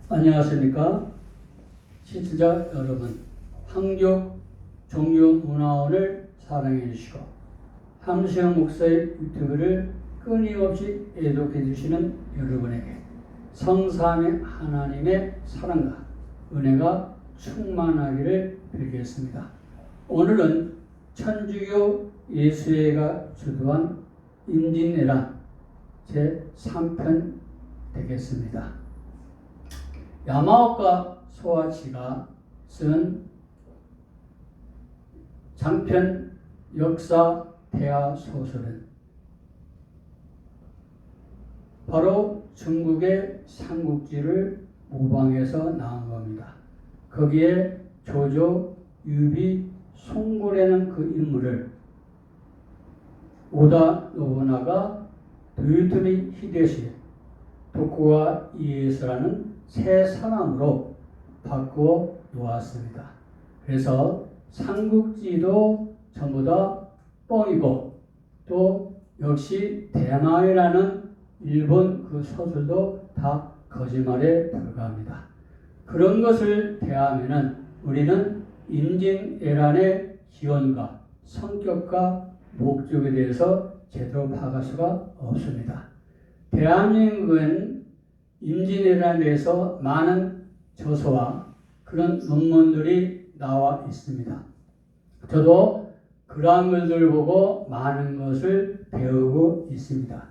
안녕하십니까 시청자 여러분. 한국 종교문화원을 사랑해 주시고 함수영 목사의 유튜브를 끊임없이 애독해 주시는 여러분에게 성삼위 하나님의 사랑과 은혜가 충만하기를 빌겠습니다. 오늘은 천주교 예수회가 주도한 임진왜란 제3편 되겠습니다. 야마오카 소아치가 쓴 장편 역사 대하 소설은 바로 중국의 삼국지를 모방해서 나온 겁니다. 거기에 조조, 유비, 송고라는 그 인물을 오다 노부나가, 도요토미 히데요시, 도쿠가 이에스라는 세 사람으로 바꾸어 놓았습니다. 그래서 삼국지도 전부 다 뻥이고, 또 역시 대마이라는 일본 그 서술도 다 거짓말에 불과합니다. 그런 것을 대하면은 우리는 임진왜란의 기원과 성격과 목적에 대해서 제대로 파악할 수가 없습니다. 대한민국은 임진왜란에 대해서 많은 저서와 그런 논문들이 나와 있습니다. 저도 그러한 것들을 보고 많은 것을 배우고 있습니다.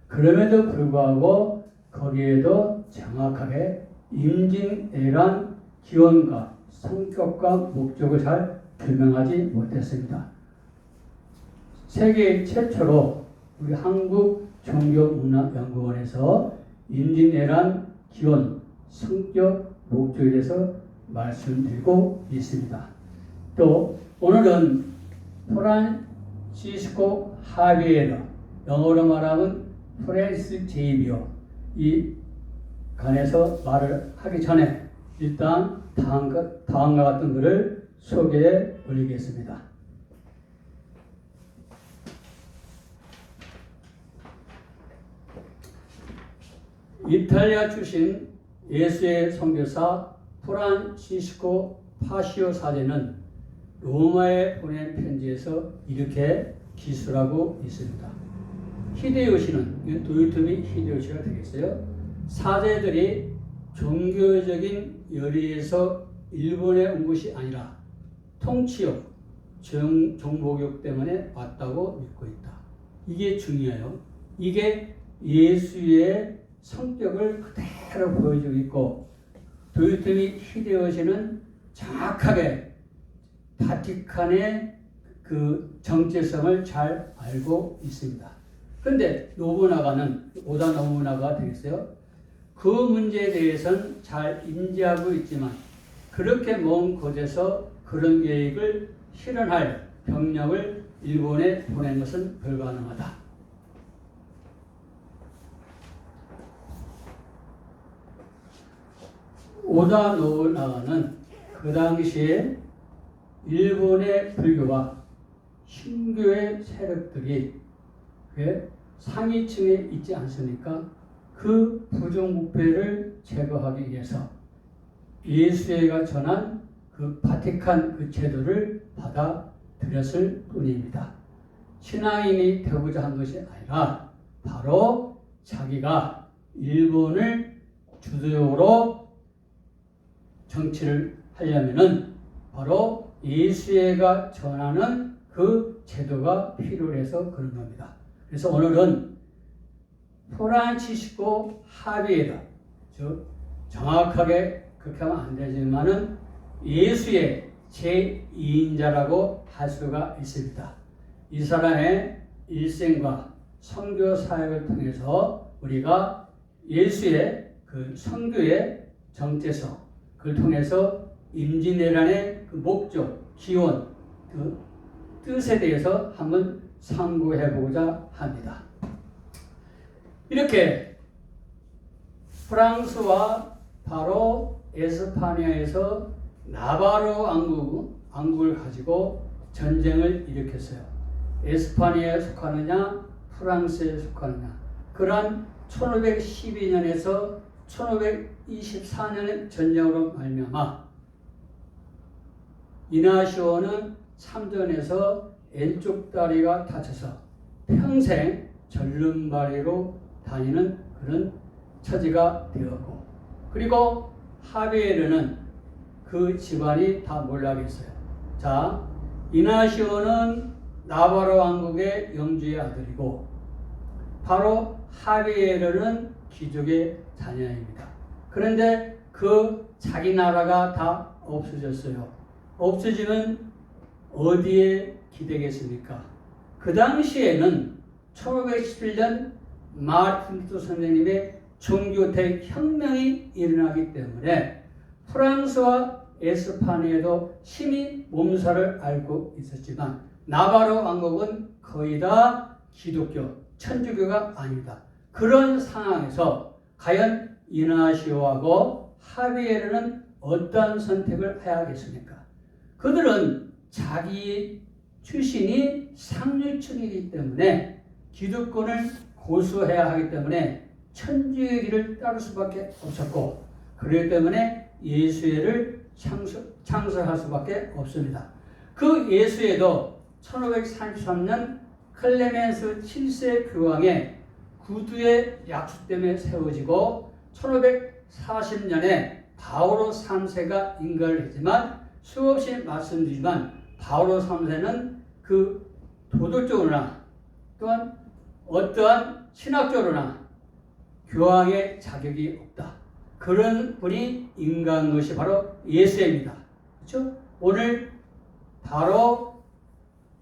그럼에도 불구하고 거기에도 정확하게 임진왜란 기원과 성격과 목적을 잘 규명하지 못했습니다. 세계 최초로 우리 한국종교문화연구원에서 임진왜란 기원, 성격, 목적에 대해서 말씀드리고 있습니다. 또 오늘은 프란시스코 하비에르, 영어로 말하면 프랜시스 제이비어 이 관해서 말을 하기 전에 일단 다음과 같은 것을 소개해 올리겠습니다. 이탈리아 출신 예수의 선교사 프란시스코 파시오 사제는 로마에 보낸 편지에서 이렇게 기술하고 있습니다. 히데요시는 도요토미 히데요시가 되겠어요. 사제들이 종교적인 열의에서 일본에 온 것이 아니라 통치욕, 정복욕 때문에 왔다고 믿고 있다. 이게 중요해요. 이게 예수의 성격을 그대로 보여주고 있고, 도요토미 히데요시는 정확하게 바티칸의 그 정체성을 잘 알고 있습니다. 그런데 노부나가는, 오다 노부나가가 되겠어요? 그 문제에 대해서는 잘 인지하고 있지만 그렇게 먼 곳에서 그런 계획을 실현할 병력을 일본에 보낸 것은 불가능하다. 오다 노부나가는 그 당시에 일본의 불교와 신교의 세력들이 상위층에 있지 않습니까? 그 부정부패를 제거하기 위해서 예수회가 전한 그 바티칸 그 제도를 받아들였을 뿐입니다. 신앙인이 되고자 한 것이 아니라 바로 자기가 일본을 주도적으로 정치를 하려면은 바로 예수회가 전하는 그 제도가 필요해서 그런 겁니다. 그래서 오늘은 프란치스코 하비에르, 즉 정확하게 그렇게 하면 안 되지만은 예수의 제2인자라고 할 수가 있습니다. 이 사람의 일생과 선교 사역을 통해서 우리가 예수의 그 선교의 정체성, 그걸 통해서 임진왜란의 그 목적, 기원, 그 뜻에 대해서 한번 상고해 보고자 합니다. 이렇게 프랑스와 바로 에스파냐에서 나바로 왕국을 가지고 전쟁을 일으켰어요. 에스파냐에 속하느냐 프랑스에 속하느냐. 그러한 1512년에서 1524년의 전쟁으로 말미암아 이나시오는 참전해서 왼쪽 다리가 다쳐서 평생 절름발이로 다니는 그런 처지가 되었고, 그리고 하비에르는 그 집안이 다 몰락했어요. 자, 이나시오는 나바로 왕국의 영주의 아들이고, 바로 하비에르는 귀족의 자녀입니다. 그런데 그 자기 나라가 다 없어졌어요. 없어지면 어디에 기대겠습니까? 그 당시에는 1511년 마르틴 루터 선생님의 종교대 혁명이 일어나기 때문에 프랑스와 에스파냐에도 심히 몸살을 앓고 있었지만 나바로 왕국은 거의 다 기독교, 천주교가 아닙니다. 그런 상황에서 과연 이나시오하고 하비에르는 어떠한 선택을 해야겠습니까? 그들은 자기 출신이 상류층이기 때문에 기득권을 고수해야 하기 때문에 천주의 길을 따를 수밖에 없었고, 그렇기 때문에 예수회를 창설할 수밖에 없습니다. 그 예수회도 1533년 클레멘스 7세 교황의 구두의 약속 때문에 세워지고 1540년에 바오로 3세가 인가를 했지만, 수없이 말씀드리지만 바오로 3세는 그 도덕적으로나 또한 어떠한 신학적으로나 교황의 자격이 없다. 그런 분이 인가한 것이 바로 예수입니다. 그렇죠? 오늘 바로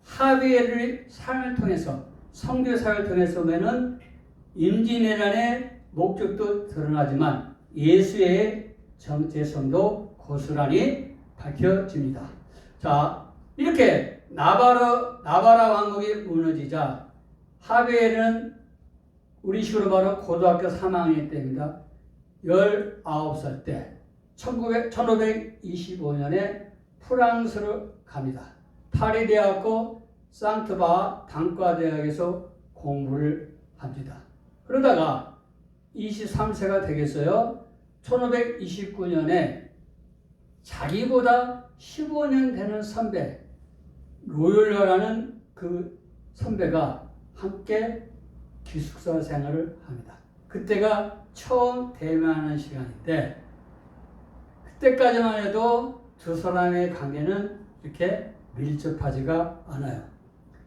하비에르의 삶을 통해서, 선교사를 통해서 보면은 임진왜란의 목적도 드러나지만 예수의 정체성도 고스란히 밝혀집니다. 자, 이렇게 나바라 왕국이 무너지자 하비에르는 우리 식으로 바로 고등학교 3학년 때입니다. 19살 때 1525년에 프랑스로 갑니다. 파리대학교 상트바 단과대학에서 공부를 합니다. 그러다가 23세가 되겠어요. 1529년에 자기보다 15년 되는 선배, 로율라라는 그 선배가 함께 기숙사 생활을 합니다. 그때가 처음 대면하는 시간인데, 그때까지만 해도 두 사람의 관계는 이렇게 밀접하지가 않아요.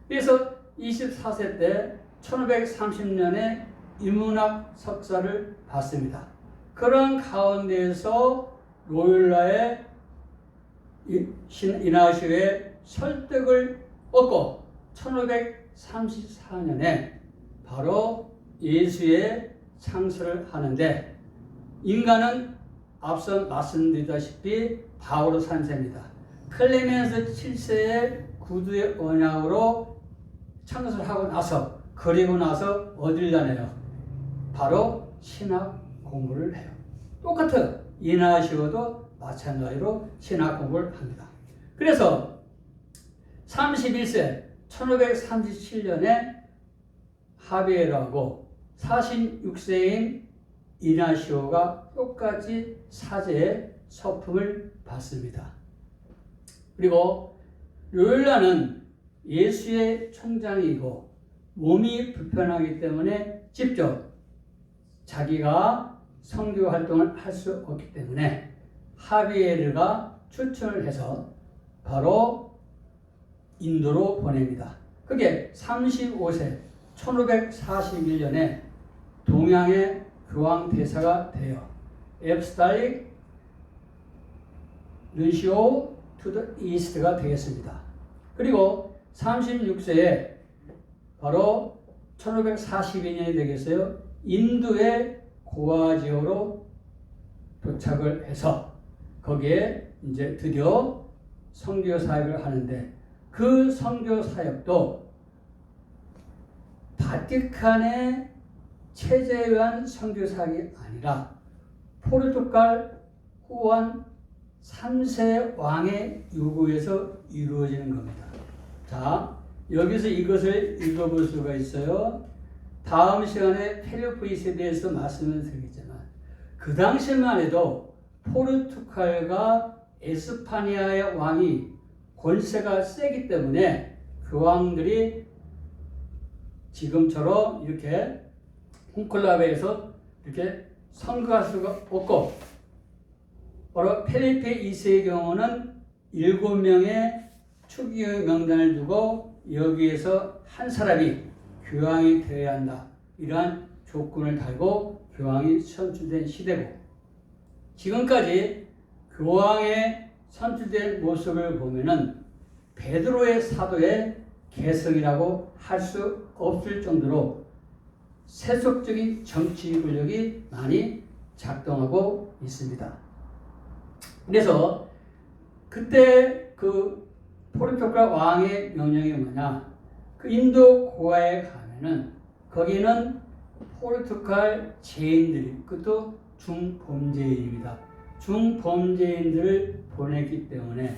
그래서 24세 때 1530년에 인문학 석사를 받습니다. 그런 가운데에서 로율라의 이나시오의 설득을 얻고 1534년에 바로 예수의 창설을 하는데, 인간은 앞서 말씀드렸다시피 바오로 3세입니다. 클레멘스 7세의 구두의 언약으로 창설하고 나서, 그리고 나서 어딜 다녀요? 바로 신학 공부를 해요. 똑같은 이나시오도 마찬가지로 신학 공부를 합니다. 그래서 31세 1537년에 하비에르하고 46세인 이나시오가 똑같이 사제의 서품을 받습니다. 그리고 로율라는 예수의 총장이고 몸이 불편하기 때문에 직접 자기가 선교 활동을 할 수 없기 때문에 하비에르가 추천을 해서 바로 인도로 보냅니다. 그게 35세 1541년에 동양의 교황 대사가 되어 앱스탈릭 르시오 투 더 이스트가 되겠습니다. 그리고 36세에 바로 1542년이 되겠어요. 인도의 고아 지역으로 도착을 해서 거기에 이제 드디어 선교 사역을 하는데, 그 선교 사역도 바티칸의 체제에 의한 선교 사역이 아니라 포르투갈 후안 3세 왕의 요구에서 이루어지는 겁니다. 자, 여기서 이것을 읽어볼 수가 있어요. 다음 시간에 펠로포이스에 대해서 말씀을 드리겠지만, 그 당시만 해도 포르투갈과 에스파니아의 왕이 권세가 세기 때문에 그 왕들이 지금처럼 이렇게 콘클라베에서 이렇게 선거할 수가 없고, 바로 필리페 2세의 경우는 7명의 추기 명단을 두고 여기에서 한 사람이 교황이 되어야 한다, 이러한 조건을 달고 교황이 선출된 시대고, 지금까지 교황의 선출된 모습을 보면은 베드로의 사도의 개성이라고 할 수 없을 정도로 세속적인 정치 권력이 많이 작동하고 있습니다. 그래서 그때 그 포르투갈 왕의 명령이 뭐냐, 그 인도 고아에 가면은 거기는 포르투갈 죄인들이, 그것도 중범죄인입니다. 중범죄인들을 보냈기 때문에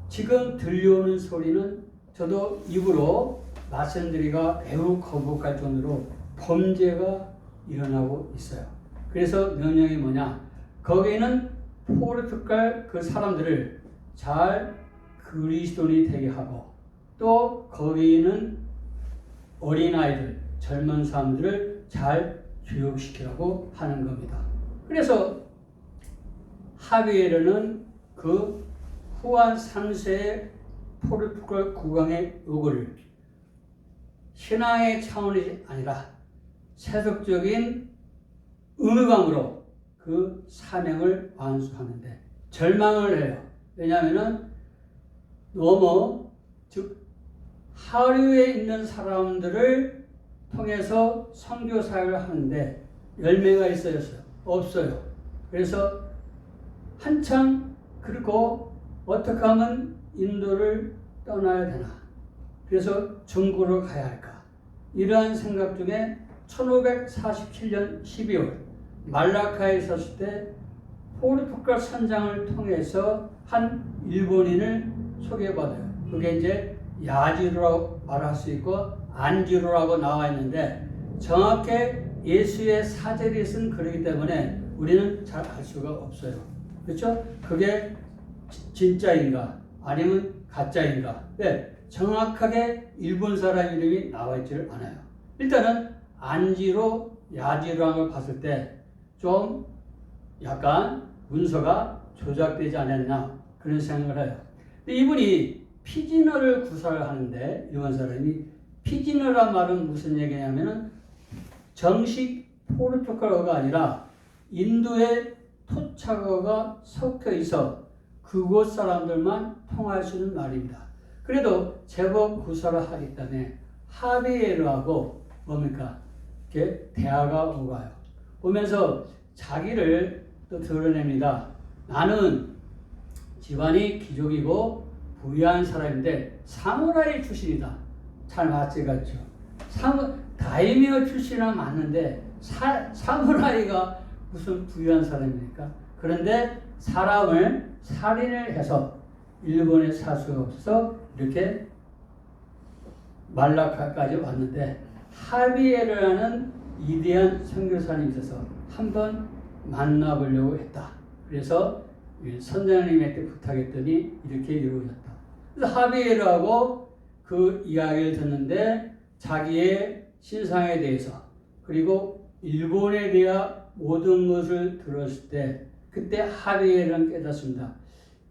지금 들려오는 소리는 저도 입으로 말씀드리기가 매우 거북할 정도로 범죄가 일어나고 있어요. 그래서 명령이 뭐냐, 거기는 포르투갈 그 사람들을 잘 그리스도인이 되게 하고, 또 거기는 어린아이들, 젊은 사람들을 잘 교육시키라고 하는 겁니다. 그래서 하비에르는 그 후안 3세의 포르투갈 국왕의 요구를 신앙의 차원이 아니라 세속적인 의무감으로 그 사명을 완수하는데 절망을 해요. 왜냐하면 너무, 즉 하류에 있는 사람들을 통해서 선교 사역을 하는데 열매가 있어요? 없어요. 그래서 한참, 그리고 어떻게 하면 인도를 떠나야 되나, 그래서 중국으로 가야 할까, 이러한 생각 중에 1547년 12월 말라카에 있었을 때 포르투갈 선장을 통해서 한 일본인을 소개받아요. 그게 이제 야지로라고 말할 수 있고 안지로라고 나와 있는데, 정확히 예수의 사제를 쓴 글이기 때문에 우리는 잘 알 수가 없어요. 그렇죠? 그게 진짜인가 아니면 가짜인가, 정확하게 일본 사람 이름이 나와 있지를 않아요. 일단은 안지로, 야지로라는 걸 봤을 때 좀 약간 문서가 조작되지 않았나, 그런 생각을 해요. 근데 이분이 피지너를 구사를 하는데, 일본 사람이 피지너란 말은 무슨 얘기냐면은 정식 포르투갈어가 아니라 인도의 토착어가 섞여 있어 그곳 사람들만 통할 수 있는 말입니다. 그래도 제법 구사를 하기 때문에 하비에르하고 뭡니까? 이렇게 대화가 오가요. 보면서 자기를 또 드러냅니다. 나는 집안이 귀족이고 부유한 사람인데 사무라이 출신이다. 잘 맞지겠죠? 다이미어 출신은 맞는데 사무라이가 무슨 부유한 사람입니까? 그런데 사람을 살인을 해서 일본에 살 수가 없어서 이렇게 말라카까지 왔는데, 하비에르라는 위대한 선교사님이 있어서 한번 만나보려고 했다. 그래서 선장님한테 부탁했더니 이렇게 이루어졌다. 그래서 하비에르하고 그 이야기를 듣는데 자기의 신상에 대해서, 그리고 일본에 대한 모든 것을 들었을 때 그때 하비에르는 깨닫습니다.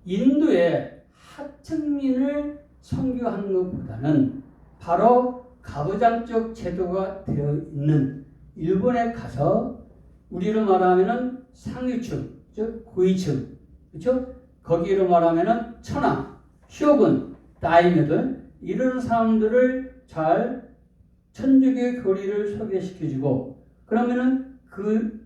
인도의 하층민을 선교하는 것보다는 바로 가부장적 제도가 되어 있는 일본에 가서, 우리로 말하면은 상류층, 즉 고위층, 그렇죠? 거기로 말하면은 천황, 쇼군, 다이묘들, 이런 사람들을 잘 천주교 교리를 소개시켜주고, 그러면은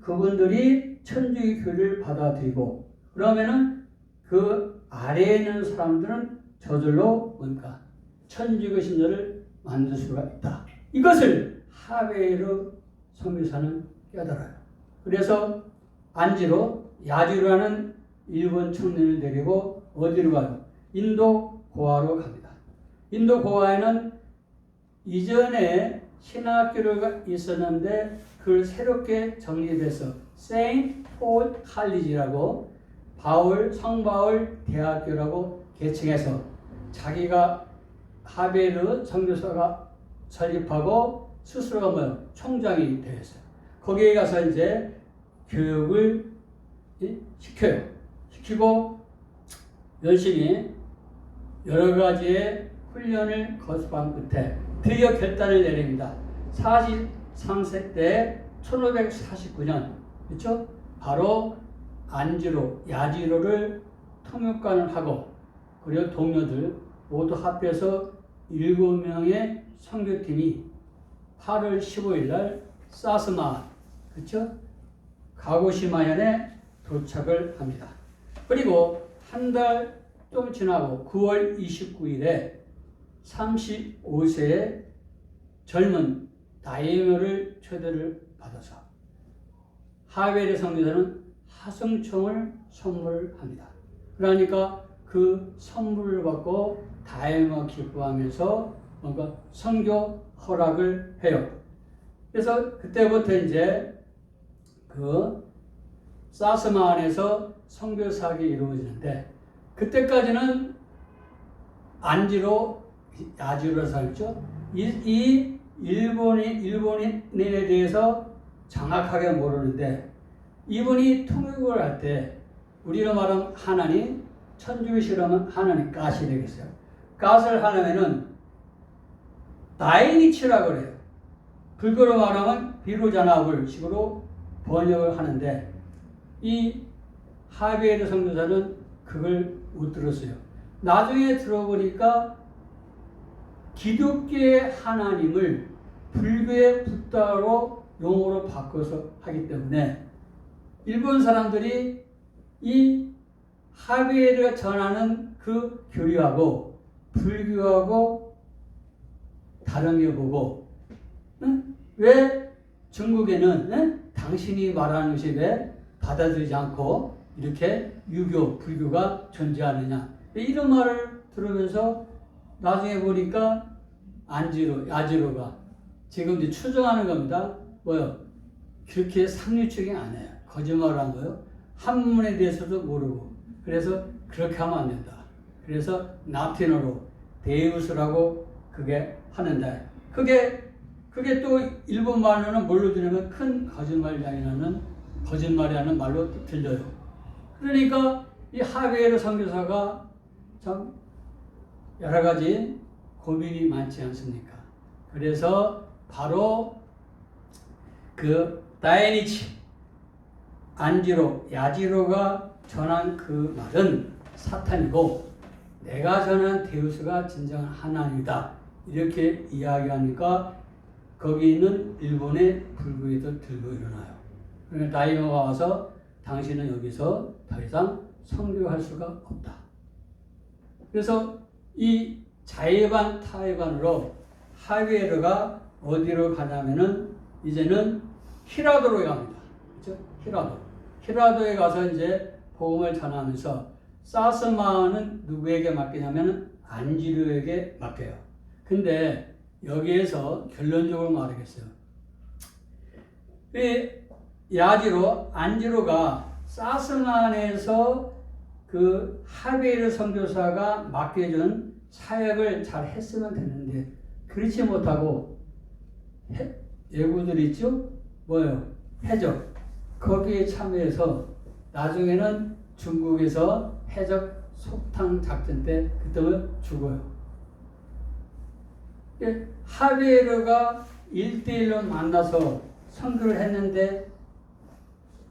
그분들이 천주교 교리를 받아들이고, 그러면은 그 아래에 있는 사람들은 저절로 뭔가 천주교 신자를 만들 수가 있다. 이것을 하베르 선교사는 깨달아요. 그래서 안지로, 야지로라는 일본 청년을 데리고 어디로 가요? 인도 고아로 갑니다. 인도 고아에는 이전에 신학교가 있었는데 그걸 새롭게 정립해서 세인트 폴 칼리지라고 성바울 대학교라고 개칭해서 자기가 하베르 선교사가 설립하고 스스로가 총장이 되었어요. 거기에 가서 이제 교육을 시켜요. 시키고 열심히 여러 가지의 훈련을 거듭한 끝에 드디어 결단을 내립니다. 43세 때 1549년 그렇죠? 바로 야지로를 통역관을 하고 그리고 동료들 모두 합해서 7명의 선교팀이 8월 15일 날 사스마 그렇죠? 가고시마현에 도착을 합니다. 그리고 한 달 좀 지나고 9월 29일에 35세의 젊은 다이에모를 초대를 받아서 하베르 선교사는 하성총을 선물합니다. 그러니까 그 선물을 받고 다이에모가 기뻐하면서 뭔가 선교 허락을 해요. 그래서 그때부터 이제 그 사스마 안에서 선교 사역이 이루어지는데 그때까지는 야지로 살죠. 이 일본인에 대해서 정확하게 모르는데 이분이 통역을 할 때 우리로 말하면 하나님, 천주교식으로는 하나님 가시 되겠어요. 가스를 하려면은 다이니치라고 그래요. 불교로 말하면 비로자나불 식으로 번역을 하는데 이 하베르 선교사는 그걸 못 들었어요. 나중에 들어보니까 기독교의 하나님을 불교의 붓다로 용어로 바꿔서 하기 때문에 일본 사람들이 이 하베르가 전하는 그 교리하고 불교하고 다른 게 보고 왜 중국에는 당신이 말하는 것이 왜 받아들이지 않고 이렇게 유교, 불교가 존재하느냐 이런 말을 들으면서 나중에 보니까 야지로가 지금 이제 추정하는 겁니다. 그렇게 상류적이 아니에요. 거짓말을 한 거예요. 한문에 대해서도 모르고 그래서 그렇게 하면 안 된다. 그래서 라틴어로 데우스라고 그게 하는데 그게 또 일본 말로는 뭘로 들으면 큰 거짓말이 하는 말로 들려요. 그러니까 이 하베르 선교사가 참 여러 가지 고민이 많지 않습니까? 그래서 바로 그 다이니치 야지로가 전한 그 말은 사탄이고 내가 전한 데우스가 진정한 하나님이다. 이렇게 이야기하니까 거기 있는 일본의 불교에도 들고 일어나요. 그러니까 다이모가 와서 당신은 여기서 더 이상 선교할 수가 없다. 그래서 이 자의반 타의반으로 하베르가 어디로 가냐면은 이제는 히라도로 갑니다. 그렇죠? 히라도에 가서 이제 복음을 전하면서 사스마는 누구에게 맡기냐면은 안지료에게 맡겨요. 근데 여기에서 결론적으로 말하겠어요. 안지로가 사스만에서 그 하베르 선교사가 맡겨준 사역을 잘 했으면 됐는데 그렇지 못하고 예구들 있죠? 해적. 거기에 참여해서 나중에는 중국에서 해적 속탕 작전 때 그때는 죽어요. 하베르가 1대1로 만나서 선교를 했는데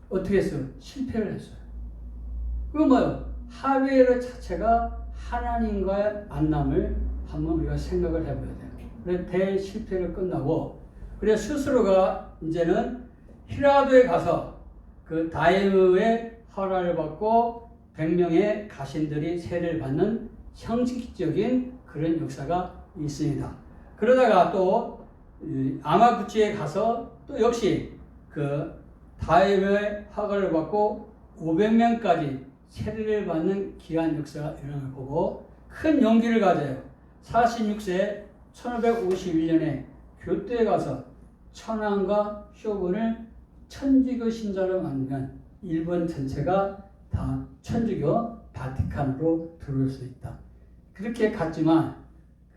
어떻게 했어요? 실패를 했어요. 그건 하베르 자체가 하나님과의 만남을 한번 우리가 생각을 해봐야 돼요. 그래서 대실패를 끝나고 그래서 스스로가 이제는 히라도에 가서 그 다이무의 허락을 받고 100명의 가신들이 세례를 받는 형식적인 그런 역사가 있습니다. 그러다가 또 아마구치에 가서 또 역시 그 다이무의 허락을 받고 500명까지 세례를 받는 귀한 역사가 일어날 거고 큰 용기를 가져요. 46세 1551년에 교토에 가서 천황과 쇼군을 천주교 신자로 만들면 일본 전체가 다 천주교 바티칸으로 들어올 수 있다. 그렇게 갔지만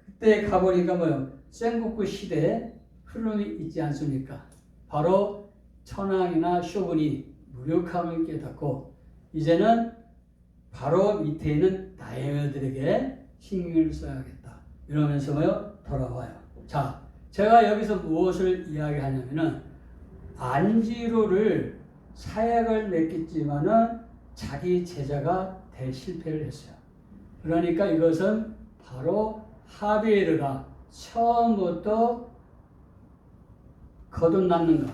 그때 가보니까 뭐요? 센고쿠 시대에 흐름이 있지 않습니까? 바로 천황이나 쇼군이 무력함을 깨닫고 이제는 바로 밑에 있는 다이어들에게 신경을 써야겠다. 이러면서 뭐요? 돌아와요. 자, 제가 여기서 무엇을 이야기하냐면은 안지로를 사약을 맺겠지만은 자기 제자가 대실패를 했어요. 그러니까 이것은 바로 하비에르가 처음부터 거듭났는가,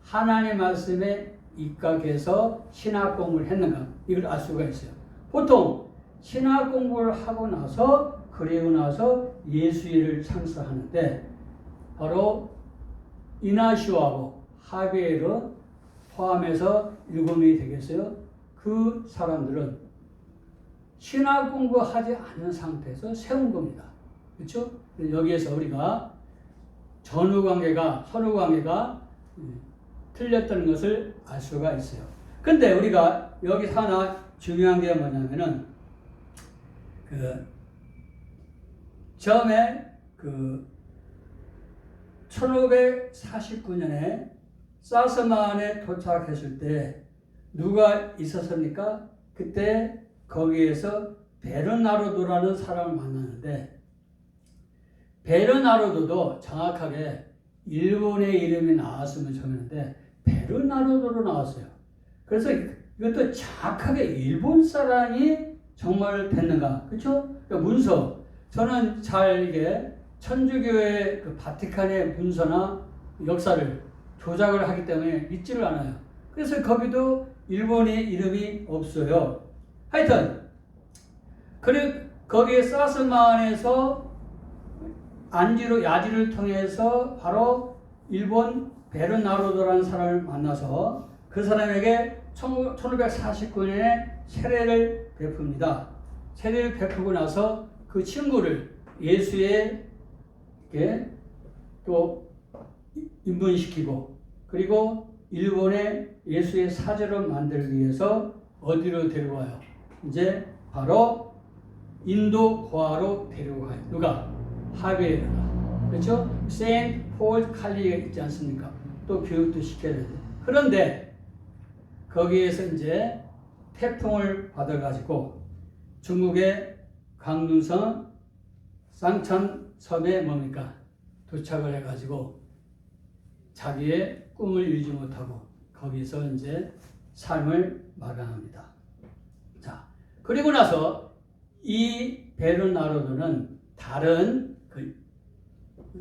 하나님의 말씀에 입각해서 신학 공부를 했는가, 이걸 알 수가 있어요. 보통 신학 공부를 하고 나서 그리고 나서 예수일을 창설하는데 바로 이나시오하고 하비에르 포함해서 7명이 되겠어요. 그 사람들은 신학 공부하지 않은 상태에서 세운 겁니다. 그렇죠? 여기에서 우리가 전후관계가 선후관계가 틀렸다는 것을 알 수가 있어요. 근데 우리가 여기서 하나 중요한 게 뭐냐면은 처음에 1549년에 사스만에 도착했을 때 누가 있었습니까? 그때 거기에서 베르나르도라는 사람을 만났는데 베르나르도도 정확하게 일본의 이름이 나왔으면 좋겠는데 베르나르도로 나왔어요. 그래서 이것도 정확하게 일본 사람이 정말 됐는가? 그렇죠? 그러니까 문서 저는 잘 이게 천주교의 그 바티칸의 문서나 역사를 조작을 하기 때문에 믿지를 않아요. 그래서 거기도 일본의 이름이 없어요. 하여튼 그리고 거기에 사스만에서 안지로 야지를 통해서 바로 일본 베르나르도라는 사람을 만나서 그 사람에게 1549년에 세례를 베풉니다. 세례를 베푸고 나서 그 친구를 예수에게 또 입문시키고 그리고 일본의 예수의 사제로 만들기 위해서 어디로 데려와요? 이제 바로 인도 고아로 데려가요. 누가? 하비에르가. 그렇죠? 세인트 폴 칼리가 있지 않습니까? 또 교육도 시켜야 되죠. 그런데 거기에서 이제 태풍을 받아가지고 중국의 광둥성 쌍천섬에 뭡니까? 도착을 해가지고 자기의 꿈을 이루지 못하고 거기서 이제 삶을 마감합니다. 자, 그리고 나서 이 베르나르도는 다른 그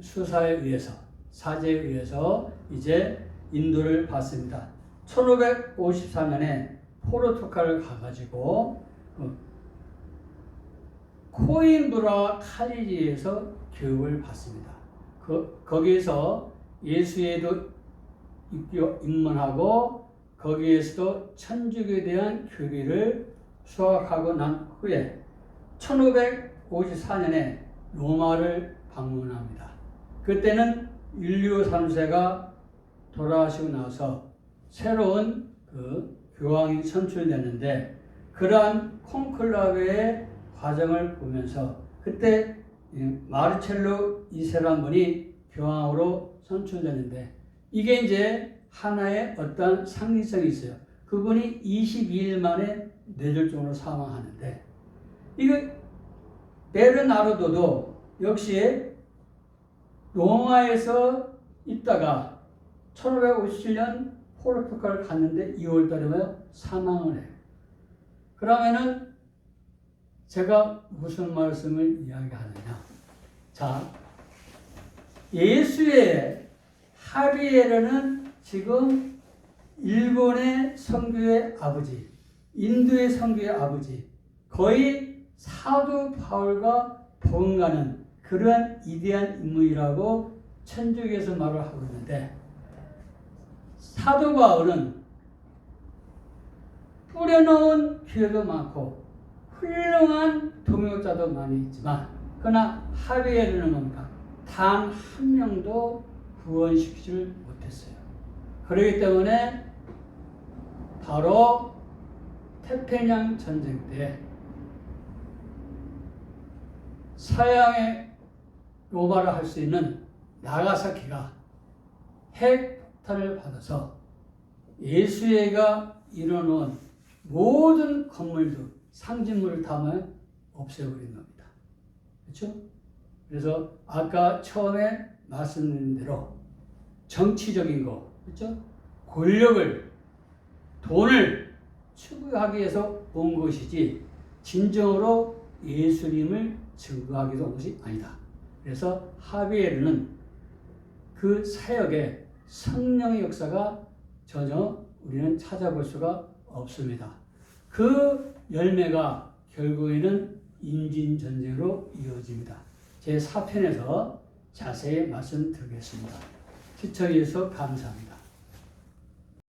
수사에 의해서 사제에 의해서 이제 인도를 받습니다. 1554년에 포르투갈을 가가지고 코임브라 칼리지에서 교육을 받습니다. 거기에서 예수에도 입문하고 거기에서도 천주교에 대한 교리를 수학하고 난 후에 1554년에 로마를 방문합니다. 그때는 율리오 3세가 돌아가시고 나서 새로운 그 교황이 선출됐는데 그러한 콘클라베의 과정을 보면서 그때 마르첼로 2세라는 분이 교황으로 선출됐는데 이게 이제 하나의 어떤 상징성이 있어요. 그분이 22일 만에 뇌졸중으로 사망하는데 이거 베르나르도도 역시 로마에서 있다가 1557년 포르투갈을 갔는데 2월 달에 사망을 해요. 그러면은 제가 무슨 말씀을 이야기하느냐. 자, 예수의 하비에르는 지금 일본의 선교의 아버지, 인도의 선교의 아버지, 거의 사도 바울과 번가는 그러한 위대한 인물이라고 천주교에서 말을 하고 있는데 사도 바울은 뿌려놓은 기회도 많고 훌륭한 동역자도 많이 있지만 그러나 하비에르는 뭡니까? 단 한 명도 구원시키지 못했어요. 그렇기 때문에 바로 태평양 전쟁 때 서양의 로마를 할 수 있는 나가사키가 핵폭탄을 받아서 예수회가 이뤄놓은 모든 건물들, 상징물을 다 없애버린 겁니다. 그렇죠? 그래서 아까 처음에 말씀드린 대로 정치적인 거, 그렇죠? 권력을, 돈을 추구하기 위해서 온 것이지 진정으로 예수님을 증거하기 위해서 온 것이 아니다. 그래서 하비에르는 그 사역에 성령의 역사가 전혀 우리는 찾아볼 수가 없습니다. 그 열매가 결국에는 임진전쟁으로 이어집니다. 제 4편에서 자세히 말씀드리겠습니다. 시청해 주셔서 감사합니다.